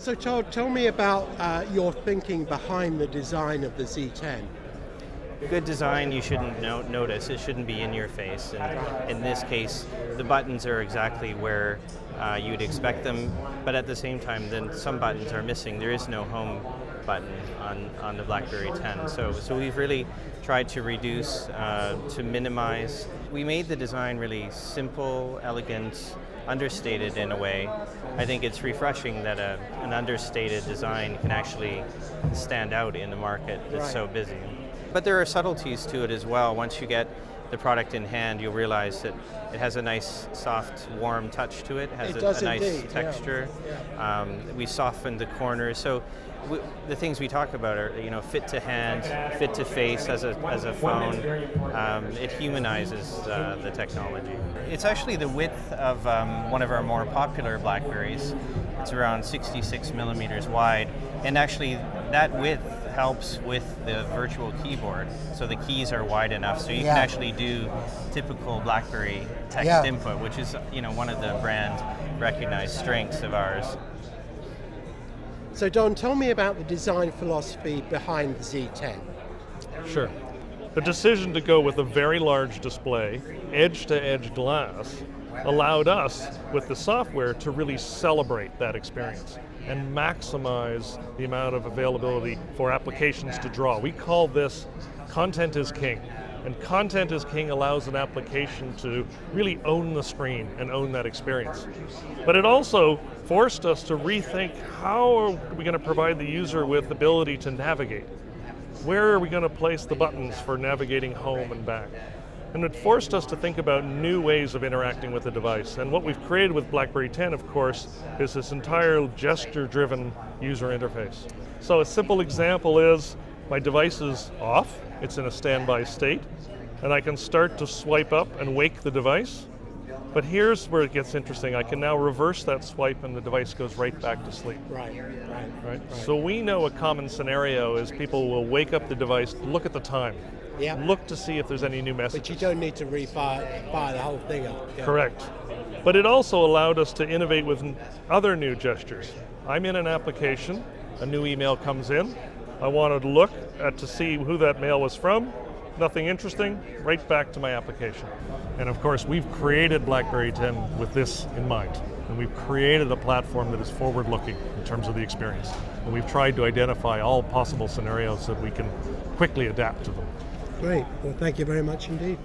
So Todd, tell me about your thinking behind the design of the Z10. Good design you shouldn't notice. It shouldn't be in your face. And in this case, the buttons are exactly where you'd expect them, but at the same time, then some buttons are missing. There is no home button on the BlackBerry 10. So we've really tried to reduce, to minimize. We made the design really simple, elegant, understated in a way. I think it's refreshing that an understated design can actually stand out in the market that's so busy. But there are subtleties to it as well. Once you get the product in hand, you'll realize that it has a nice, soft, warm touch to it. It has a nice texture. Yeah. We softened the corners. So the things we talk about are, fit to hand, fit to face as a phone. It humanizes the technology. It's actually the width of one of our more popular BlackBerries. It's around 66 millimeters wide, and actually that width helps with the virtual keyboard. So the keys are wide enough, so you can actually do typical BlackBerry text input, which is one of the brand recognized strengths of ours. So Don, tell me about the design philosophy behind the Z10. Sure. The decision to go with a very large display, edge-to-edge glass, allowed us, with the software, to really celebrate that experience and maximize the amount of availability for applications to draw. We call this content is king. And content is king allows an application to really own the screen and own that experience. But it also forced us to rethink how are we going to provide the user with the ability to navigate. Where are we going to place the buttons for navigating home and back? And it forced us to think about new ways of interacting with the device. And what we've created with BlackBerry 10, of course, is this entire gesture-driven user interface. So a simple example is my device is off, it's in a standby state, and I can start to swipe up and wake the device. But here's where it gets interesting. I can now reverse that swipe and the device goes right back to sleep. Right. So we know a common scenario is people will wake up the device, look at the time, look to see if there's any new messages. But you don't need to fire the whole thing up. Yeah. Correct. But it also allowed us to innovate with other new gestures. I'm in an application, a new email comes in, I wanted to look to see who that mail was from, nothing interesting, right back to my application. And of course, we've created BlackBerry 10 with this in mind. And we've created a platform that is forward-looking in terms of the experience. And we've tried to identify all possible scenarios so that we can quickly adapt to them. Great. Well, thank you very much indeed.